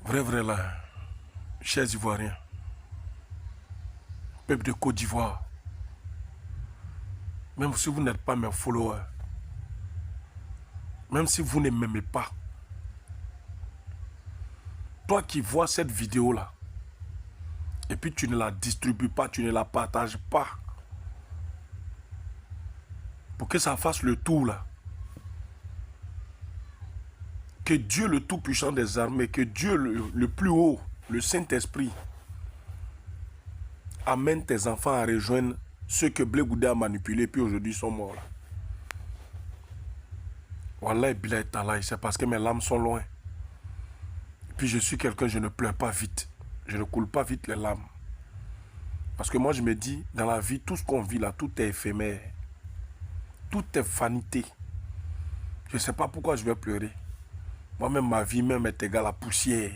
Vrai là, chers Ivoiriens, peuple de Côte d'Ivoire, même si vous n'êtes pas mes followers, même si vous ne m'aimez pas, toi qui vois cette vidéo-là, et puis tu ne la distribues pas, tu ne la partages pas, pour que ça fasse le tour là, que Dieu le Tout-Puissant des armées, que Dieu le plus haut, le Saint-Esprit, amène tes enfants à rejoindre ceux que Blé Goudé a manipulés, puis aujourd'hui sont morts là. Wallah Billah Tallah, c'est parce que mes larmes sont loin. Puis je suis quelqu'un, je ne pleure pas vite. Je ne coule pas vite les larmes. Parce que moi je me dis, dans la vie, tout ce qu'on vit là, tout est éphémère. Tout est vanité. Je ne sais pas pourquoi je vais pleurer. Moi-même, ma vie même est égale à poussière.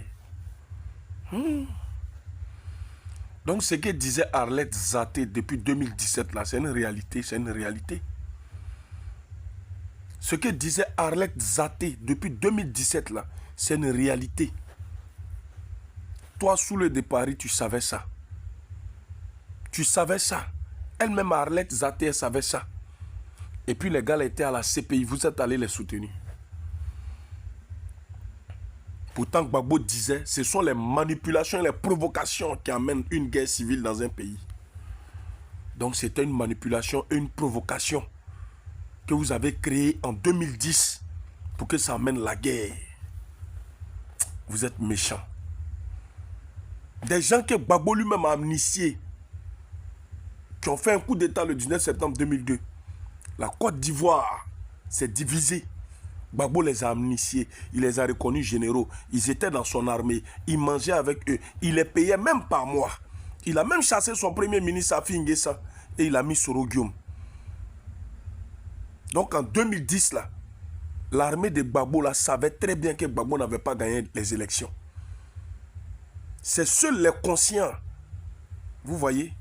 Donc ce que disait Arlette Zaté depuis 2017 là, c'est une réalité, c'est une réalité. Ce que disait Arlette Zaté depuis 2017 là, c'est une réalité. Toi, sous le départ, tu savais ça. Tu savais ça. Elle-même, Arlette Zaté, elle savait ça. Et puis les gars étaient à la CPI, vous êtes allés les soutenir. Pourtant, Gbagbo disait, ce sont les manipulations et les provocations qui amènent une guerre civile dans un pays. Donc c'était une manipulation et une provocation que vous avez créée en 2010 pour que ça amène la guerre. Vous êtes méchants. Des gens que Gbagbo lui-même a amnistiés, qui ont fait un coup d'État le 19 septembre 2002. La Côte d'Ivoire s'est divisée. Gbagbo les a amnistiés, il les a reconnus généraux. Ils étaient dans son armée, il mangeait avec eux, il les payait même par mois. Il a même chassé son premier ministre Safi Nguessa et il a mis Soro Guillaume. Donc en 2010 là, l'armée de Gbagbo là savait très bien que Gbagbo n'avait pas gagné les élections. C'est seuls les conscients. Vous voyez,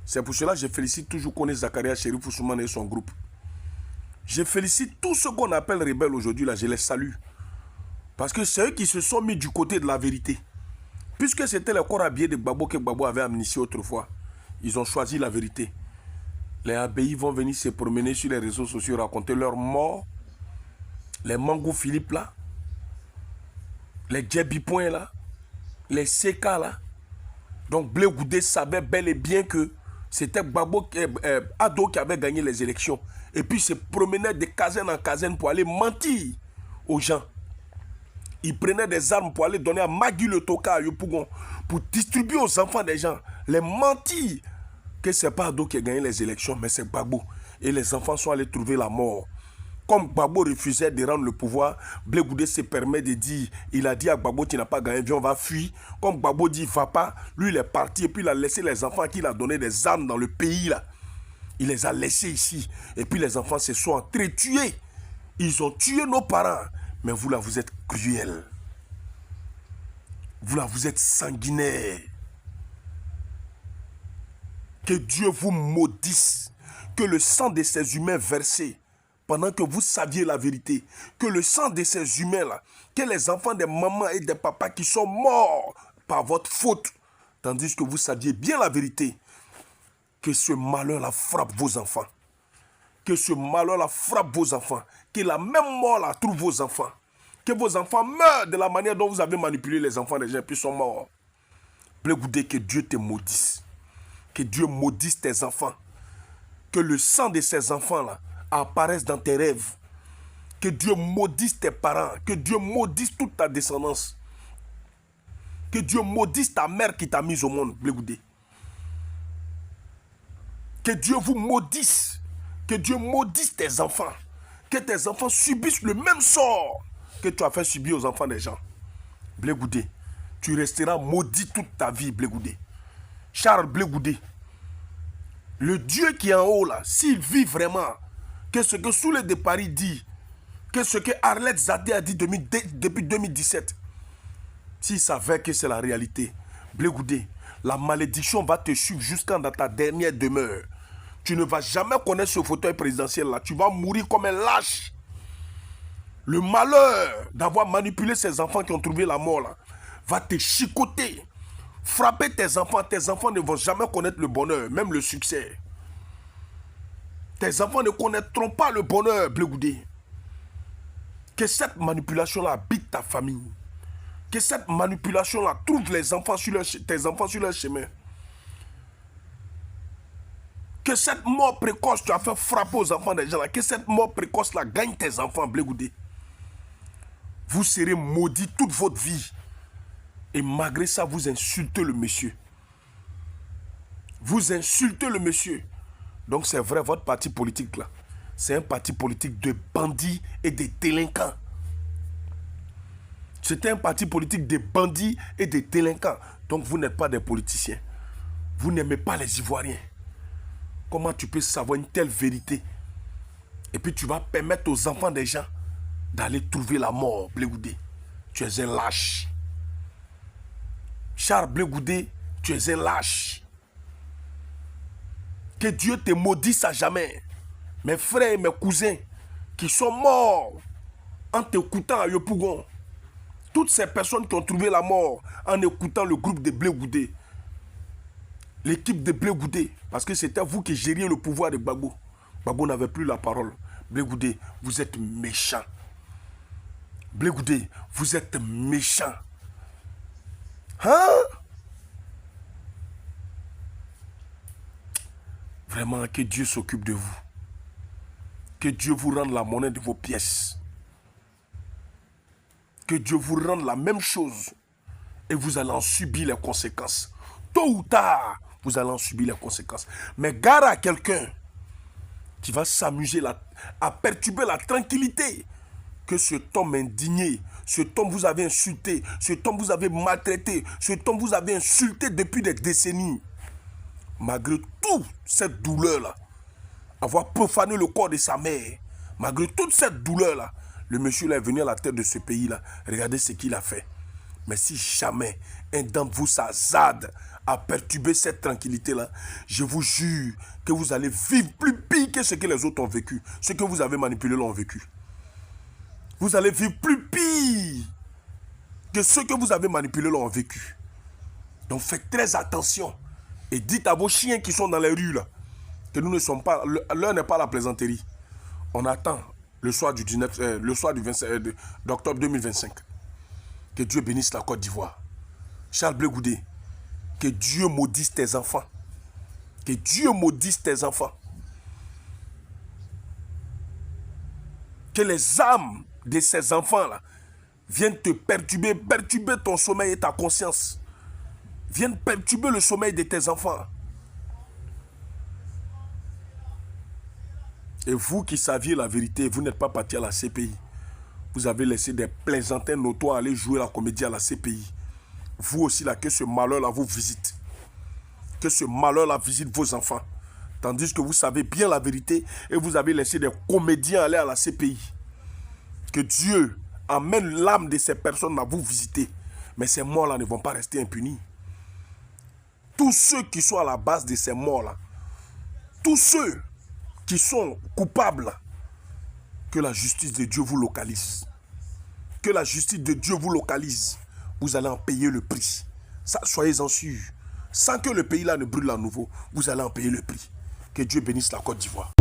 c'est pour cela que je félicite toujours Kone Zakaria Cherifou Soumane et son groupe. Je félicite tous ceux qu'on appelle rebelles aujourd'hui, là, je les salue. Parce que c'est eux qui se sont mis du côté de la vérité. Puisque c'était le corps habillé de Gbagbo que Gbagbo avait amnistié autrefois. Ils ont choisi la vérité. Les ABI vont venir se promener sur les réseaux sociaux, raconter leur mort. Les Mangou Philippe là. Les Djebi Point là. Les CK là. Donc Blé Goudé savait bel et bien que c'était Gbagbo Ado qui avait gagné les élections. Et puis il se promenait de caserne en caserne pour aller mentir aux gens. Il prenait des armes pour aller donner à Magui le Toka à Yopougon pour distribuer aux enfants des gens. Les mentir que ce n'est pas Ado qui a gagné les élections, mais c'est Gbagbo. Et les enfants sont allés trouver la mort. Comme Gbagbo refusait de rendre le pouvoir, Blé Goudé se permet de dire, il a dit à Gbagbo, tu n'as pas gagné, viens, on va fuir. Comme Gbagbo dit, va pas, lui il est parti et puis il a laissé les enfants qu'il a donné des armes dans le pays là. Il les a laissés ici. Et puis les enfants se sont entretués. Ils ont tué nos parents. Mais vous là, vous êtes cruels. Vous là, vous êtes sanguinaires. Que Dieu vous maudisse. Que le sang de ces humains versés, pendant que vous saviez la vérité, que le sang de ces humains-là, que les enfants des mamans et des papas qui sont morts par votre faute, tandis que vous saviez bien la vérité, que ce malheur-là frappe vos enfants. Que ce malheur-là frappe vos enfants. Que la même mort-là trouve vos enfants. Que vos enfants meurent de la manière dont vous avez manipulé les enfants des gens, puis sont morts. Blé Goudé, que Dieu te maudisse. Que Dieu maudisse tes enfants. Que le sang de ces enfants-là apparaisse dans tes rêves. Que Dieu maudisse tes parents. Que Dieu maudisse toute ta descendance. Que Dieu maudisse ta mère qui t'a mise au monde, Blé Goudé. Que Dieu vous maudisse. Que Dieu maudisse tes enfants. Que tes enfants subissent le même sort que tu as fait subir aux enfants des gens. Blé Goudé, tu resteras maudit toute ta vie, Blé Goudé. Charles Blé Goudé, le Dieu qui est en haut là, s'il vit vraiment, que ce que sous le départ il dit, que ce que Arlette Zaté a dit depuis 2017, s'il savait que c'est la réalité, Blé Goudé, la malédiction va te suivre jusqu'à dans ta dernière demeure. Tu ne vas jamais connaître ce fauteuil présidentiel là. Tu vas mourir comme un lâche. Le malheur d'avoir manipulé ces enfants qui ont trouvé la mort là va te chicoter, frapper tes enfants ne vont jamais connaître le bonheur, même le succès. Tes enfants ne connaîtront pas le bonheur, Blé Goudé. Que cette manipulation-là habite ta famille. Que cette manipulation-là trouve tes enfants sur leur chemin. Que cette mort précoce, tu as fait frapper aux enfants des gens là. Que cette mort précoce-là gagne tes enfants, Blé Goudé. Vous serez maudits toute votre vie. Et malgré ça, vous insultez le monsieur. Vous insultez le monsieur. Donc c'est vrai, votre parti politique là, c'est un parti politique de bandits et de délinquants. C'est un parti politique de bandits et de délinquants. Donc vous n'êtes pas des politiciens. Vous n'aimez pas les Ivoiriens. Comment tu peux savoir une telle vérité? Et puis tu vas permettre aux enfants des gens d'aller trouver la mort, Blé Goudé. Tu es un lâche. Charles Blé Goudé, tu es un lâche. Que Dieu te maudisse à jamais. Mes frères et mes cousins qui sont morts en t'écoutant à Yopougon. Toutes ces personnes qui ont trouvé la mort en écoutant le groupe de Blé Goudé. L'équipe de Blé Goudé. Parce que c'était vous qui gériez le pouvoir de Gbagbo. Gbagbo n'avait plus la parole. Blé Goudé, vous êtes méchant. Blé Goudé, vous êtes méchant. Hein? Vraiment, que Dieu s'occupe de vous. Que Dieu vous rende la monnaie de vos pièces. Que Dieu vous rende la même chose. Et vous allez en subir les conséquences. Tôt ou tard, vous allez en subir les conséquences. Mais gare à quelqu'un qui va s'amuser à perturber la tranquillité que cet homme indigné, cet homme vous avez insulté, cet homme vous avez maltraité, cet homme vous avez insulté depuis des décennies. Malgré toute cette douleur-là, avoir profané le corps de sa mère, malgré toute cette douleur-là, le monsieur là est venu à la tête de ce pays-là. Regardez ce qu'il a fait. Mais si jamais un d'entre vous s'hasarde à perturber cette tranquillité-là, je vous jure que vous allez vivre plus pire que ce que les autres ont vécu. Ce que vous avez manipulé l'ont vécu. Vous allez vivre plus pire que ce que vous avez manipulé l'ont vécu. Donc faites très attention. Et dites à vos chiens qui sont dans les rues là, que nous ne sommes pas, l'heure n'est pas la plaisanterie. On attend le soir du 19, le soir du 25 d'octobre 2025. Que Dieu bénisse la Côte d'Ivoire. Charles Blé Goudé, que Dieu maudisse tes enfants. Que Dieu maudisse tes enfants. Que les âmes de ces enfants-là viennent te perturber ton sommeil et ta conscience. Viennent perturber le sommeil de tes enfants. Et vous qui saviez la vérité, vous n'êtes pas parti à la CPI. Vous avez laissé des plaisantins notoires aller jouer la comédie à la CPI. Vous aussi là, que ce malheur-là vous visite. Que ce malheur-là visite vos enfants. Tandis que vous savez bien la vérité et vous avez laissé des comédiens aller à la CPI. Que Dieu amène l'âme de ces personnes à vous visiter. Mais ces morts-là ne vont pas rester impunis. Tous ceux qui sont à la base de ces morts-là, tous ceux qui sont coupables, que la justice de Dieu vous localise. Que la justice de Dieu vous localise. Vous allez en payer le prix. Ça, soyez-en sûrs. Sans que le pays là ne brûle à nouveau, vous allez en payer le prix. Que Dieu bénisse la Côte d'Ivoire.